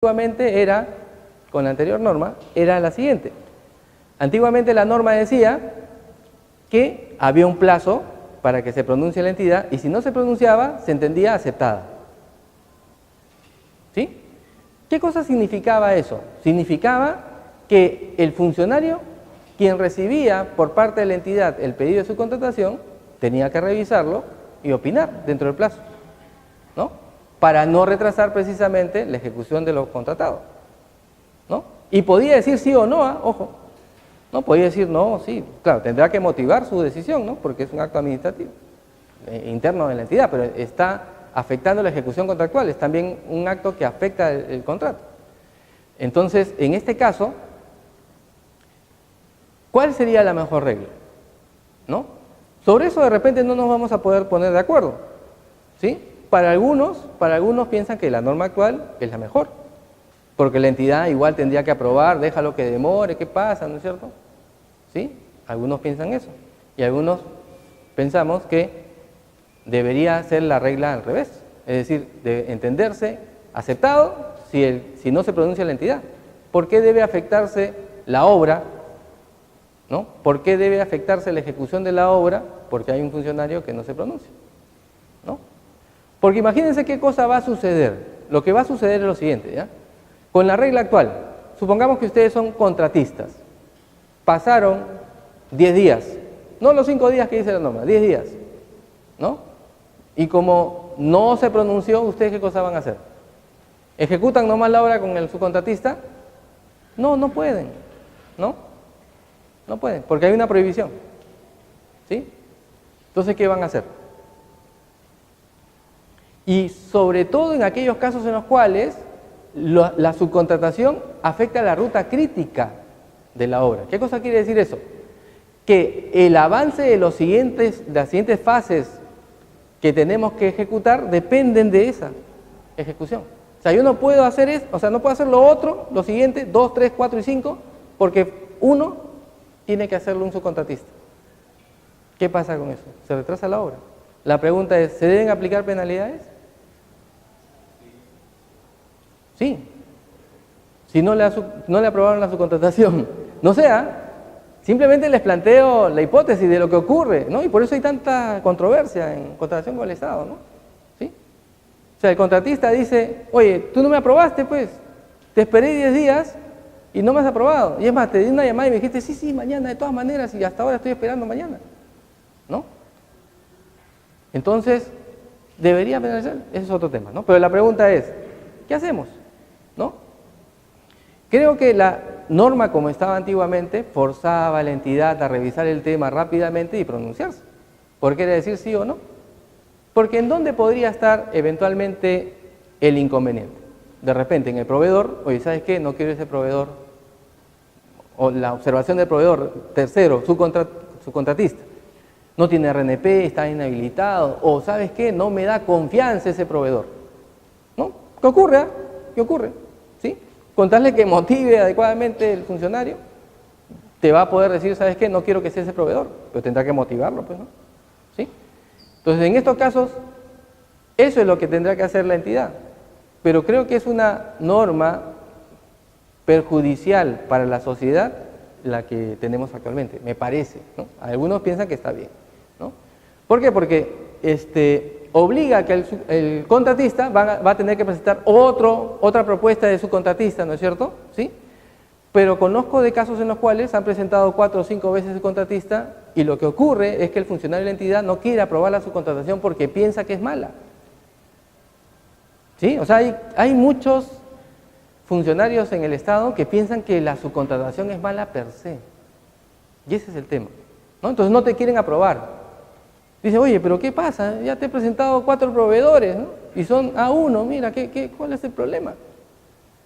Antiguamente era, con la anterior norma, era la siguiente. Antiguamente la norma decía que había un plazo para que se pronuncie la entidad y si no se pronunciaba, se entendía aceptada. ¿Sí? ¿Qué cosa significaba eso? Significaba que el funcionario, quien recibía por parte de la entidad el pedido de su contratación, tenía que revisarlo y opinar dentro del plazo, ¿no? Para no retrasar precisamente la ejecución de lo contratado, ¿no? Y podía decir sí o no, ojo, no podía decir no, sí, claro, tendrá que motivar su decisión, ¿no? Porque es un acto administrativo interno de la entidad, pero está afectando la ejecución contractual, es también un acto que afecta el contrato. Entonces, en este caso, ¿cuál sería la mejor regla? ¿No? Sobre eso de repente no nos vamos a poder poner de acuerdo, ¿sí? Para algunos piensan que la norma actual es la mejor, porque la entidad igual tendría que aprobar, déjalo que demore, ¿qué pasa? ¿No es cierto? ¿Sí? Algunos piensan eso, y algunos pensamos que debería ser la regla al revés, es decir, de entenderse aceptado si no se pronuncia la entidad. ¿Por qué debe afectarse la obra? ¿No? ¿Por qué debe afectarse la ejecución de la obra? Porque hay un funcionario que no se pronuncia, ¿no? Porque imagínense qué cosa va a suceder. Lo que va a suceder es lo siguiente, ¿ya? Con la regla actual, supongamos que ustedes son contratistas. Pasaron 10 días, no los 5 días que dice la norma, 10 días, ¿no? Y como no se pronunció, ¿ustedes qué cosa van a hacer? ¿Ejecutan nomás la obra con el subcontratista? No, no pueden, ¿no? No pueden, porque hay una prohibición, ¿sí? Entonces, ¿qué van a hacer? Y sobre todo en aquellos casos en los cuales la subcontratación afecta la ruta crítica de la obra. ¿Qué cosa quiere decir eso? Que el avance de las siguientes fases que tenemos que ejecutar dependen de esa ejecución. O sea, yo no puedo hacer eso, o sea, no puedo hacer lo otro, lo siguiente, 2, 3, 4 y 5, porque uno tiene que hacerlo un subcontratista. ¿Qué pasa con eso? Se retrasa la obra. La pregunta es, ¿se deben aplicar penalidades? Sí. Si no le aprobaron la subcontratación. No sea, simplemente les planteo la hipótesis de lo que ocurre, ¿no? Y por eso hay tanta controversia en contratación con el Estado, ¿no? ¿Sí? O sea, el contratista dice, oye, tú no me aprobaste, pues, te esperé 10 días y no me has aprobado. Y es más, te di una llamada y me dijiste, sí, sí, mañana, de todas maneras, y hasta ahora estoy esperando mañana, ¿no? Entonces, ¿debería penalizar? Ese es otro tema, ¿no? Pero la pregunta es, ¿qué hacemos? ¿No? Creo que la norma, como estaba antiguamente, forzaba a la entidad a revisar el tema rápidamente y pronunciarse. ¿Por qué decir sí o no? Porque ¿en dónde podría estar eventualmente el inconveniente? De repente en el proveedor, oye, ¿sabes qué? No quiero ese proveedor. O la observación del proveedor, tercero, subcontratista. No tiene RNP, está inhabilitado, o ¿sabes qué? No me da confianza ese proveedor, ¿no? ¿Qué ocurre? ¿Qué ocurre? ¿Sí? Contarle que motive adecuadamente el funcionario, te va a poder decir, ¿sabes qué? No quiero que sea ese proveedor, pero tendrá que motivarlo, pues, ¿no? ¿Sí? Entonces, en estos casos, eso es lo que tendrá que hacer la entidad, pero creo que es una norma perjudicial para la sociedad la que tenemos actualmente, me parece, ¿no? Algunos piensan que está bien, ¿no? ¿Por qué? Porque obliga a que el contratista va a tener que presentar otra propuesta de subcontratista, ¿no es cierto? ¿Sí? Pero conozco de casos en los cuales han presentado 4 o 5 veces el contratista y lo que ocurre es que el funcionario de la entidad no quiere aprobar la subcontratación porque piensa que es mala. ¿Sí? O sea, hay muchos funcionarios en el Estado que piensan que la subcontratación es mala per se. Y ese es el tema, ¿no? Entonces no te quieren aprobar. Dice, oye, pero ¿qué pasa? Ya te he presentado 4 proveedores, ¿no? Y son A1, mira, ¿cuál es el problema?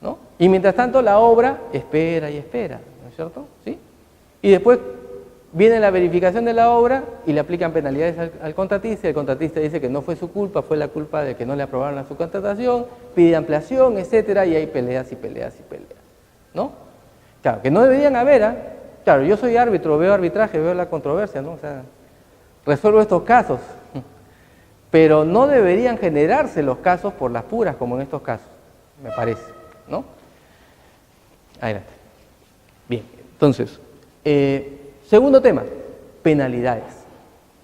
¿No? Y mientras tanto la obra espera y espera, ¿no es cierto? ¿Sí? Y después viene la verificación de la obra y le aplican penalidades al contratista, y el contratista dice que no fue su culpa, fue la culpa de que no le aprobaron la subcontratación, pide ampliación, etcétera, y hay peleas y peleas y peleas, ¿no? Claro, que no deberían haber, ¿eh? Claro, yo soy árbitro, veo arbitraje, veo la controversia, ¿no? O sea, resuelvo estos casos, pero no deberían generarse los casos por las puras como en estos casos, me parece. ¿no? Adelante. Bien, entonces, segundo tema, penalidades.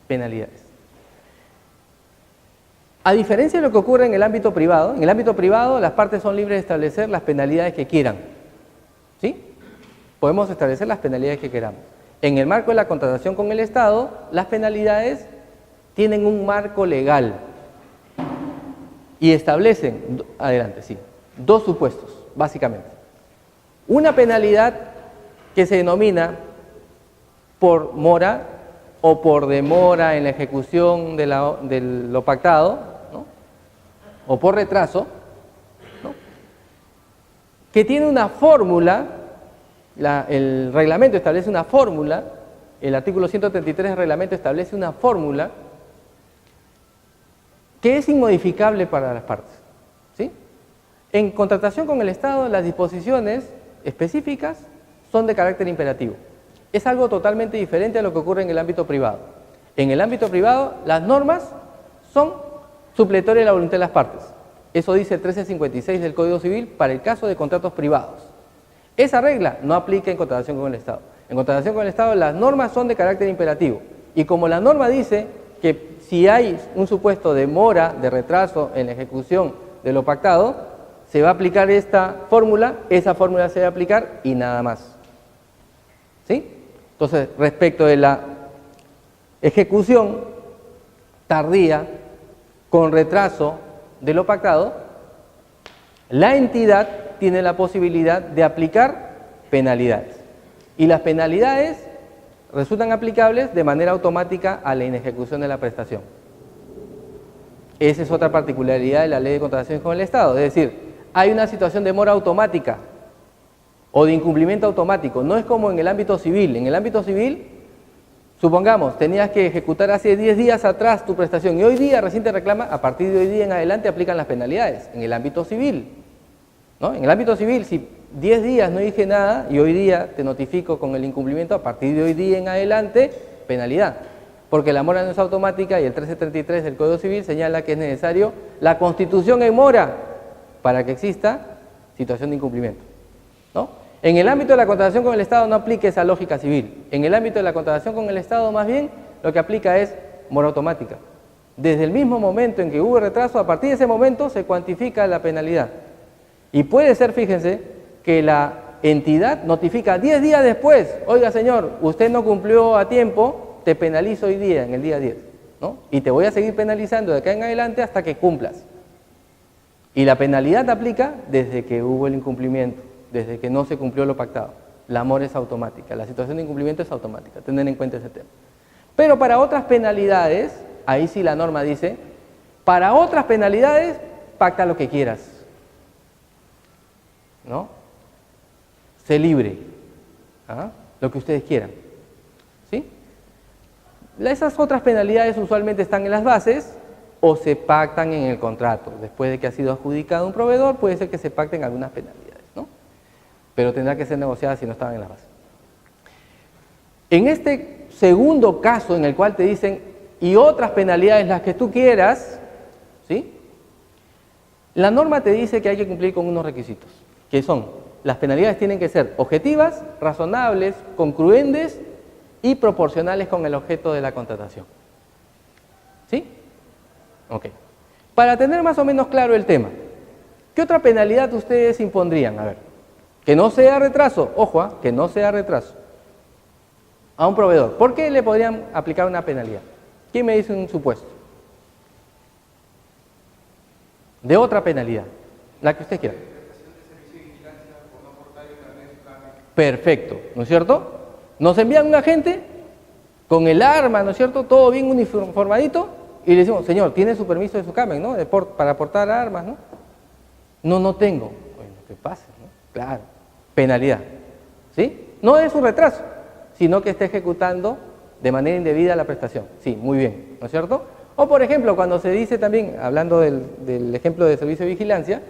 Penalidades. A diferencia de lo que ocurre en el ámbito privado las partes son libres de establecer las penalidades que quieran. ¿Sí? Podemos establecer las penalidades que queramos. En el marco de la contratación con el Estado, las penalidades tienen un marco legal y establecen, adelante, sí, dos supuestos, básicamente. Una penalidad que se denomina por mora o por demora en la ejecución de lo pactado, ¿no? O por retraso, ¿no? Que tiene una fórmula, el reglamento establece una fórmula, el artículo 133 del reglamento establece una fórmula que es inmodificable para las partes, ¿sí? En contratación con el Estado, las disposiciones específicas son de carácter imperativo. Es algo totalmente diferente a lo que ocurre en el ámbito privado. En el ámbito privado, las normas son supletorias de la voluntad de las partes. Eso dice el 1356 del Código Civil para el caso de contratos privados. Esa regla no aplica en contratación con el Estado. En contratación con el Estado, las normas son de carácter imperativo. Y como la norma dice que si hay un supuesto de mora, de retraso en la ejecución de lo pactado, se va a aplicar esta fórmula, esa fórmula se va a aplicar y nada más. ¿Sí? Entonces, respecto de la ejecución tardía con retraso de lo pactado, la entidad tiene la posibilidad de aplicar penalidades. Y las penalidades resultan aplicables de manera automática a la inejecución de la prestación. Esa es otra particularidad de la Ley de Contrataciones con el Estado, es decir, hay una situación de mora automática o de incumplimiento automático. No es como en el ámbito civil. En el ámbito civil, supongamos, tenías que ejecutar hace 10 días atrás tu prestación y hoy día recién te reclama, a partir de hoy día en adelante aplican las penalidades. En el ámbito civil, ¿no? En el ámbito civil, si 10 días no dije nada y hoy día te notifico con el incumplimiento, a partir de hoy día en adelante, penalidad. Porque la mora no es automática y el 1333 del Código Civil señala que es necesario la constitución en mora para que exista situación de incumplimiento, ¿no? En el ámbito de la contratación con el Estado no aplica esa lógica civil. En el ámbito de la contratación con el Estado, más bien, lo que aplica es mora automática. Desde el mismo momento en que hubo retraso, a partir de ese momento se cuantifica la penalidad. Y puede ser, fíjense, que la entidad notifica 10 días después, oiga señor, usted no cumplió a tiempo, te penalizo hoy día, en el día 10, ¿no? Y te voy a seguir penalizando de acá en adelante hasta que cumplas. Y la penalidad aplica desde que hubo el incumplimiento, desde que no se cumplió lo pactado. La mora es automática, la situación de incumplimiento es automática, tener en cuenta ese tema. Pero para otras penalidades, ahí sí la norma dice, para otras penalidades, pacta lo que quieras, ¿no? Sé libre, ¿ah? Lo que ustedes quieran, ¿sí? Esas otras penalidades usualmente están en las bases o se pactan en el contrato. Después de que ha sido adjudicado un proveedor, puede ser que se pacten algunas penalidades, ¿no? Pero tendrá que ser negociadas si no estaban en las bases. En este segundo caso en el cual te dicen, y otras penalidades, las que tú quieras, ¿sí? La norma te dice que hay que cumplir con unos requisitos, que son, las penalidades tienen que ser objetivas, razonables, congruentes y proporcionales con el objeto de la contratación. ¿Sí? Ok. Para tener más o menos claro el tema, ¿qué otra penalidad ustedes impondrían? A ver, que no sea retraso, ojo, que no sea retraso a un proveedor. ¿Por qué le podrían aplicar una penalidad? ¿Quién me dice un supuesto? De otra penalidad, la que usted quiera. Perfecto, ¿no es cierto? Nos envían un agente con el arma, ¿no es cierto? Todo bien uniformadito y le decimos, señor, ¿tiene su permiso de su CAMEN, ¿no? Para portar armas, ¿no? No tengo. Bueno, ¿qué pasa, no? Claro, penalidad, ¿sí? No es un retraso, sino que está ejecutando de manera indebida la prestación. Sí, muy bien, ¿no es cierto? O por ejemplo, cuando se dice también, hablando del ejemplo de servicio de vigilancia,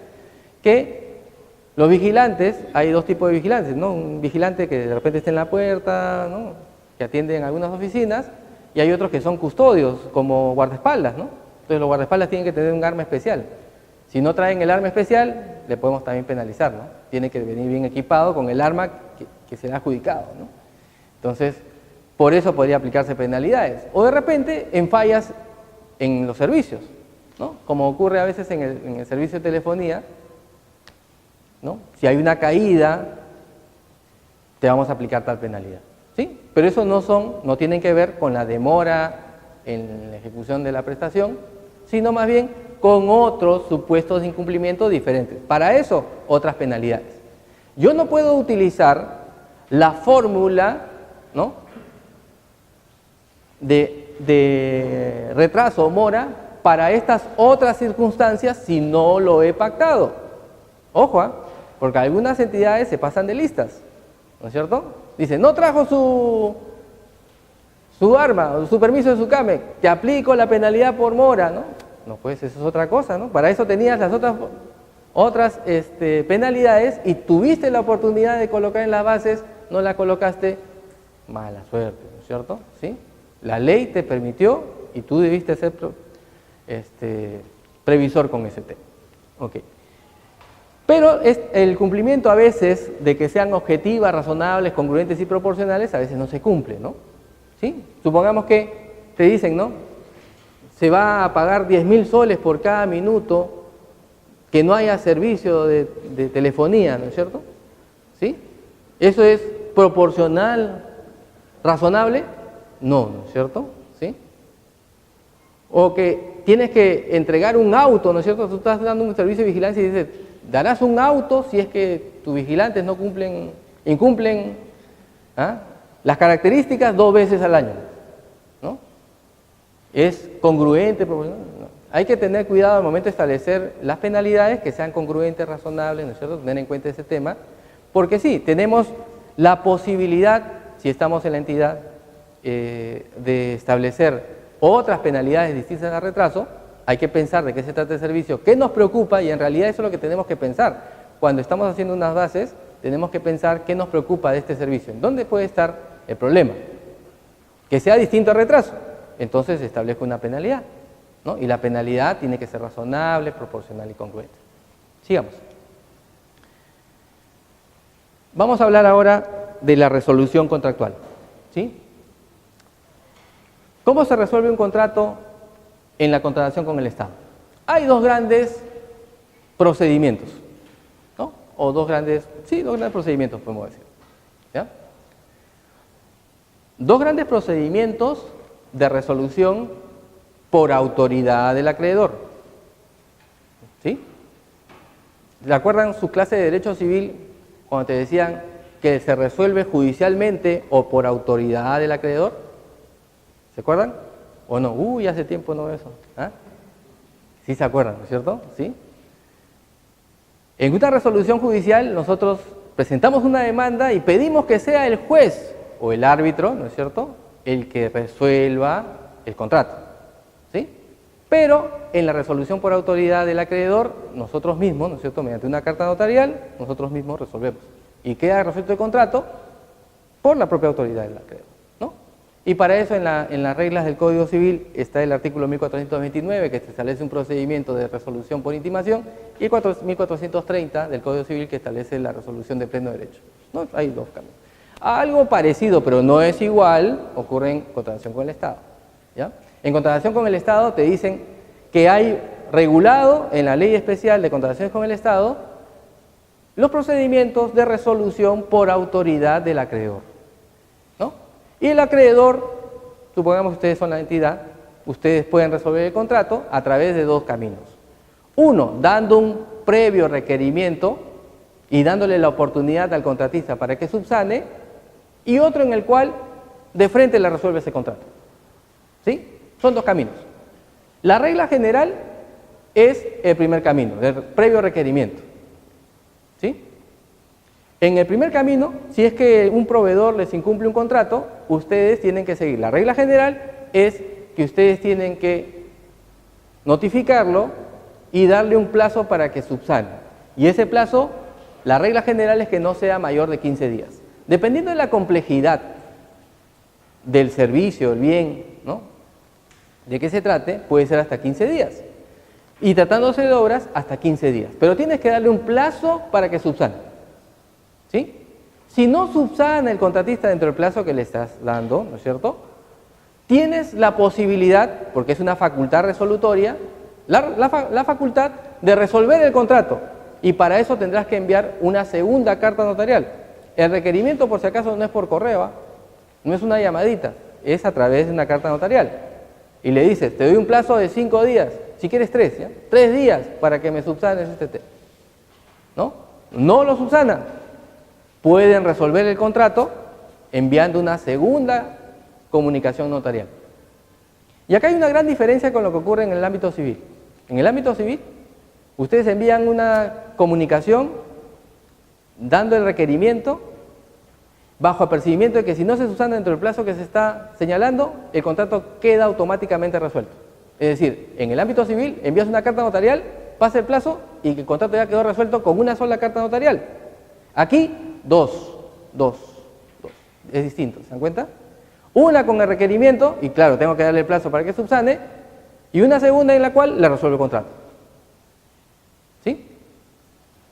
que los vigilantes, hay dos tipos de vigilantes, ¿no? Un vigilante que de repente está en la puerta, ¿no? Que atiende en algunas oficinas, y hay otros que son custodios, como guardaespaldas, ¿no? Entonces los guardaespaldas tienen que tener un arma especial. Si no traen el arma especial, le podemos también penalizar, ¿no? Tiene que venir bien equipado con el arma que se le ha adjudicado, ¿no? Entonces, por eso podría aplicarse penalidades. O de repente, en fallas en los servicios, ¿no? Como ocurre a veces en el servicio de telefonía, ¿no? Si hay una caída, te vamos a aplicar tal penalidad, ¿sí? Pero eso no tienen que ver con la demora en la ejecución de la prestación, sino más bien con otros supuestos de incumplimiento diferentes. Para eso, otras penalidades. Yo no puedo utilizar la fórmula, ¿no?, de retraso o mora para estas otras circunstancias si no lo he pactado. Ojo, porque algunas entidades se pasan de listas, ¿no es cierto? Dicen, no trajo su arma, o su permiso de su CAME, te aplico la penalidad por mora, ¿no? No, pues eso es otra cosa, ¿no? Para eso tenías las otras penalidades y tuviste la oportunidad de colocar en las bases, no la colocaste, mala suerte, ¿no es cierto? ¿Sí? La ley te permitió y tú debiste ser previsor con ese tema. Ok. Pero el cumplimiento a veces de que sean objetivas, razonables, congruentes y proporcionales, a veces no se cumple, ¿no? ¿Sí? Supongamos que te dicen, ¿no?, se va a pagar 10.000 soles por cada minuto que no haya servicio de telefonía, ¿no es cierto? ¿Sí? ¿Eso es proporcional, razonable? No, ¿no es cierto? ¿Sí? O que tienes que entregar un auto, ¿no es cierto? Tú estás dando un servicio de vigilancia y dices, darás un auto si es que tus vigilantes no incumplen las características 2 veces al año, ¿no? ¿Es congruente? No. Hay que tener cuidado al momento de establecer las penalidades, que sean congruentes, razonables, ¿no es cierto? Tener en cuenta ese tema, porque sí, tenemos la posibilidad, si estamos en la entidad, de establecer otras penalidades distintas al retraso. Hay que pensar de qué se trata el servicio, qué nos preocupa, y en realidad eso es lo que tenemos que pensar. Cuando estamos haciendo unas bases, tenemos que pensar qué nos preocupa de este servicio, en dónde puede estar el problema. Que sea distinto al retraso, entonces establezco una penalidad, ¿no? Y la penalidad tiene que ser razonable, proporcional y congruente. Sigamos. Vamos a hablar ahora de la resolución contractual, ¿sí? ¿Cómo se resuelve un contrato en la contratación con el Estado? Hay dos grandes procedimientos, ¿no? O dos grandes procedimientos, podemos decir, ¿ya? Dos grandes procedimientos de resolución por autoridad del acreedor, ¿sí? ¿Se acuerdan su clase de Derecho Civil cuando te decían que se resuelve judicialmente o por autoridad del acreedor? ¿Se acuerdan? ¿O no? Uy, hace tiempo no eso. ¿Ah? Sí se acuerdan, ¿no es cierto? ¿Sí? En una resolución judicial nosotros presentamos una demanda y pedimos que sea el juez o el árbitro, ¿no es cierto?, el que resuelva el contrato, ¿sí? Pero en la resolución por autoridad del acreedor, nosotros mismos, ¿no es cierto?, mediante una carta notarial, nosotros mismos resolvemos. Y queda resuelto el contrato por la propia autoridad del acreedor, ¿no? Y para eso en las reglas del Código Civil está el artículo 1429, que establece un procedimiento de resolución por intimación, y el 1430 del Código Civil, que establece la resolución de pleno derecho, ¿no? Hay dos cambios. Algo parecido, pero no es igual, ocurre en contratación con el Estado, ¿ya? En contratación con el Estado te dicen que hay regulado en la Ley Especial de Contrataciones con el Estado los procedimientos de resolución por autoridad del acreedor, ¿no? Y el acreedor, supongamos que ustedes son la entidad, ustedes pueden resolver el contrato a través de dos caminos. Uno, dando un previo requerimiento y dándole la oportunidad al contratista para que subsane, y otro en el cual de frente le resuelve ese contrato, ¿sí? Son dos caminos. La regla general es el primer camino, del previo requerimiento, ¿sí? En el primer camino, si es que un proveedor les incumple un contrato, ustedes tienen que seguir. La regla general es que ustedes tienen que notificarlo y darle un plazo para que subsane. Y ese plazo, la regla general es que no sea mayor de 15 días. Dependiendo de la complejidad del servicio, el bien, ¿no?, de qué se trate, puede ser hasta 15 días. Y tratándose de obras, hasta 15 días. Pero tienes que darle un plazo para que subsane. ¿Sí? Si no subsana el contratista dentro del plazo que le estás dando, ¿no es cierto?, tienes la posibilidad, porque es una facultad resolutoria, la facultad de resolver el contrato. Y para eso tendrás que enviar una segunda carta notarial. El requerimiento, por si acaso, no es por correo, ¿eh? No es una llamadita, es a través de una carta notarial. Y le dices, te doy un plazo de 5 días, si quieres 3, ¿ya? 3 días para que me subsanes este tema. ¿No? No lo subsana. Pueden resolver el contrato enviando una segunda comunicación notarial. Y acá hay una gran diferencia con lo que ocurre en el ámbito civil. En el ámbito civil, ustedes envían una comunicación dando el requerimiento bajo apercibimiento de que si no se subsana dentro del plazo que se está señalando, el contrato queda automáticamente resuelto. Es decir, en el ámbito civil envías una carta notarial, pasa el plazo y el contrato ya quedó resuelto con una sola carta notarial. Aquí, dos. Es distinto, ¿se dan cuenta? Una con el requerimiento, y claro, tengo que darle el plazo para que subsane, y una segunda en la cual le resuelve el contrato. ¿Sí?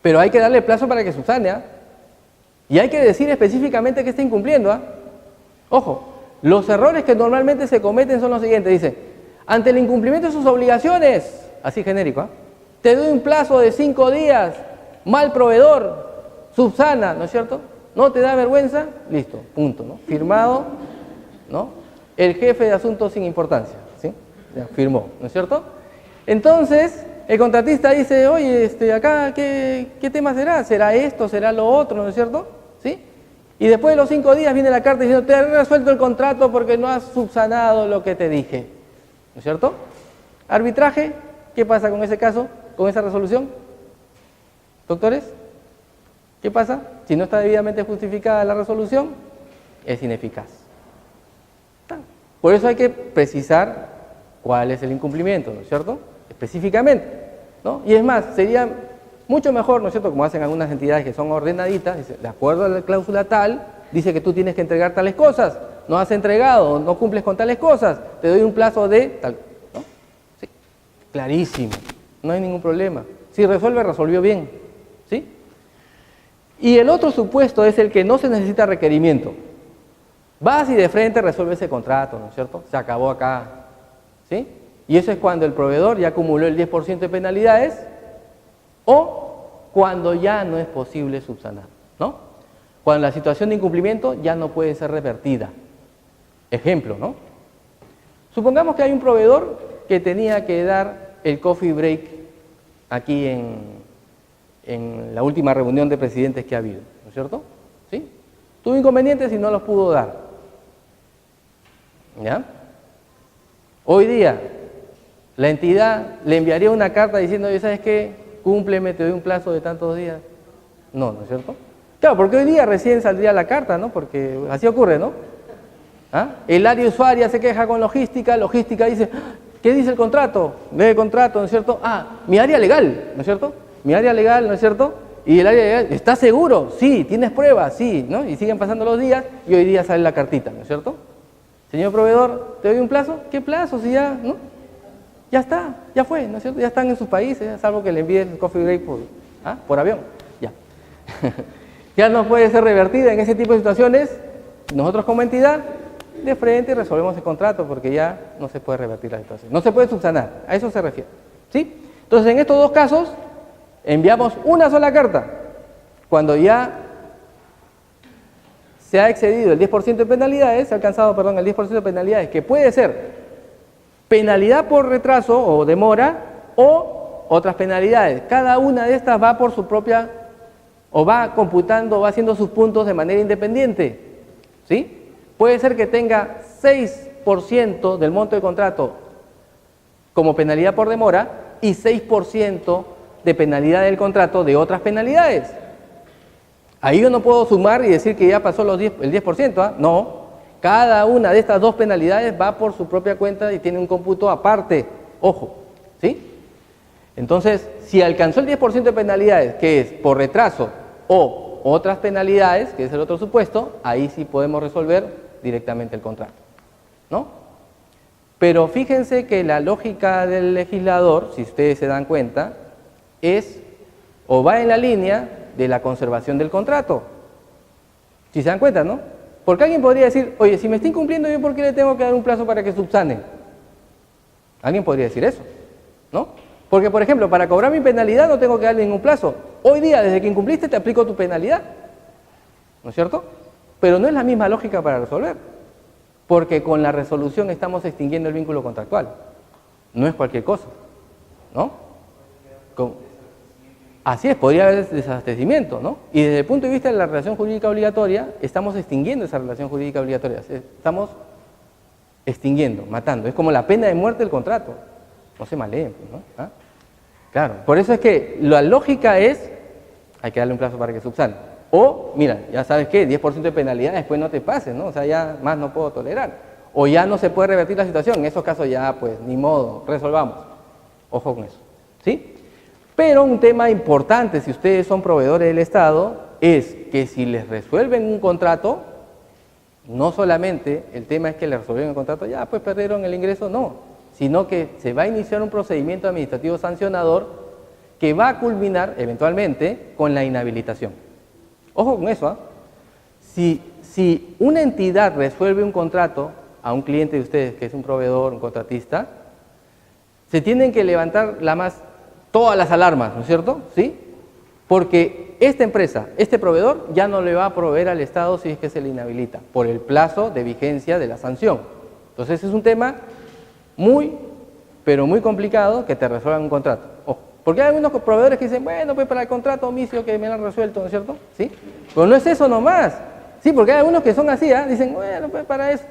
Pero hay que darle el plazo para que subsane, ¿ah? Y hay que decir específicamente que está incumpliendo, ¿ah? Ojo, los errores que normalmente se cometen son los siguientes. Dice, ante el incumplimiento de sus obligaciones, así genérico, ¿ah? Te doy un plazo de 5 días, mal proveedor, subsana, ¿no es cierto? ¿No te da vergüenza? Listo, punto, ¿no? Firmado, ¿no? El jefe de asuntos sin importancia, ¿sí? Ya firmó, ¿no es cierto? Entonces, el contratista dice, oye, acá, ¿qué tema será? ¿Será esto? ¿Será lo otro? ¿No es cierto? ¿Sí? Y después de los 5 días viene la carta diciendo, te he resuelto el contrato porque no has subsanado lo que te dije. ¿No es cierto? Arbitraje, ¿qué pasa con ese caso? ¿Con esa resolución? ¿Doctores? ¿Qué pasa? Si no está debidamente justificada la resolución, es ineficaz. Por eso hay que precisar cuál es el incumplimiento, ¿no es cierto? Específicamente, ¿no? Y es más, sería mucho mejor, ¿no es cierto?, como hacen algunas entidades que son ordenaditas, dice, de acuerdo a la cláusula tal, dice que tú tienes que entregar tales cosas, no has entregado, no cumples con tales cosas, te doy un plazo de tal, ¿no? Sí, clarísimo, no hay ningún problema. Si resuelve, resolvió bien, ¿sí? Y el otro supuesto es el que no se necesita requerimiento. Vas y de frente resuelve ese contrato, ¿no es cierto? Se acabó acá, ¿sí? Y eso es cuando el proveedor ya acumuló el 10% de penalidades o cuando ya no es posible subsanar, ¿no? Cuando la situación de incumplimiento ya no puede ser revertida. Ejemplo, ¿no? Supongamos que hay un proveedor que tenía que dar el coffee break aquí en la última reunión de presidentes que ha habido, ¿no es cierto? ¿Sí? Tuvo inconvenientes y no los pudo dar. ¿Ya? Hoy día, la entidad le enviaría una carta diciendo, oye, ¿sabes qué? Cúmpleme, te doy un plazo de tantos días. No, ¿no es cierto? Claro, porque hoy día recién saldría la carta, ¿no? Porque así ocurre, ¿no? ¿Ah? El área usuaria se queja con logística dice, ¿qué dice el contrato? Ve el contrato, ¿no es cierto? Ah, mi área legal, ¿no es cierto? Mi área legal, ¿no es cierto? Y el área legal, ¿estás seguro? Sí, ¿tienes pruebas? Sí, ¿no? Y siguen pasando los días y hoy día sale la cartita, ¿no es cierto? Señor proveedor, ¿te doy un plazo? ¿Qué plazo? Si ya, ¿no? Ya está, ya fue, ¿no es cierto? Ya están en sus países, salvo que le envíen el coffee break por avión, ya. Ya no puede ser revertida en ese tipo de situaciones. Nosotros como entidad, de frente resolvemos el contrato porque ya no se puede revertir la situación. No se puede subsanar, a eso se refiere, ¿sí? Entonces, en estos dos casos, enviamos una sola carta. Cuando ya se ha excedido el 10% de penalidades, se ha alcanzado, perdón, el 10% de penalidades, que puede ser penalidad por retraso o demora o otras penalidades. Cada una de estas va por su propia, o va computando, va haciendo sus puntos de manera independiente, ¿sí? Puede ser que tenga 6% del monto de contrato como penalidad por demora y 6% de penalidad del contrato de otras penalidades. Ahí yo no puedo sumar y decir que ya pasó el 10%, ¿ah? No, cada una de estas dos penalidades va por su propia cuenta y tiene un cómputo aparte, ojo, ¿sí? Entonces, si alcanzó el 10% de penalidades, que es por retraso o otras penalidades, que es el otro supuesto, ahí sí podemos resolver directamente el contrato, ¿no? Pero fíjense que la lógica del legislador, si ustedes se dan cuenta, es o va en la línea de la conservación del contrato. Si se dan cuenta, ¿no? Porque alguien podría decir, oye, si me está incumpliendo, ¿yo por qué le tengo que dar un plazo para que subsane? Alguien podría decir eso, ¿no? Porque, por ejemplo, para cobrar mi penalidad no tengo que darle ningún plazo. Hoy día, desde que incumpliste, te aplico tu penalidad. ¿No es cierto? Pero no es la misma lógica para resolver. Porque con la resolución estamos extinguiendo el vínculo contractual. No es cualquier cosa, ¿no? Así es, podría haber desabastecimiento, ¿no? Y desde el punto de vista de la relación jurídica obligatoria, estamos extinguiendo esa relación jurídica obligatoria. Estamos extinguiendo, matando. Es como la pena de muerte del contrato. No se maleen, ¿no? ¿Ah? Claro, por eso es que la lógica es, hay que darle un plazo para que subsane. O, mira, ya sabes qué, 10% de penalidad, después no te pases, ¿no? O sea, ya más no puedo tolerar. O ya no se puede revertir la situación, en esos casos ya, pues, ni modo, resolvamos. Ojo con eso, ¿sí? Pero un tema importante, si ustedes son proveedores del Estado, es que si les resuelven un contrato, no solamente el tema es que les resolvieron el contrato, ya, pues perdieron el ingreso, no, sino que se va a iniciar un procedimiento administrativo sancionador que va a culminar, eventualmente, con la inhabilitación. Ojo con eso, ¿eh? Si una entidad resuelve un contrato a un cliente de ustedes, que es un proveedor, un contratista, se tienen que levantar todas las alarmas, ¿no es cierto? ¿Sí? Porque esta empresa, este proveedor, ya no le va a proveer al Estado si es que se le inhabilita, por el plazo de vigencia de la sanción. Entonces es un tema muy, pero muy complicado que te resuelvan un contrato. Ojo. Porque hay algunos proveedores que dicen, bueno, pues para el contrato omicio que me lo han resuelto, ¿no es cierto? ¿Sí? Pero no es eso nomás. Sí, porque hay algunos que son así, ¿eh? Dicen, bueno, pues para eso.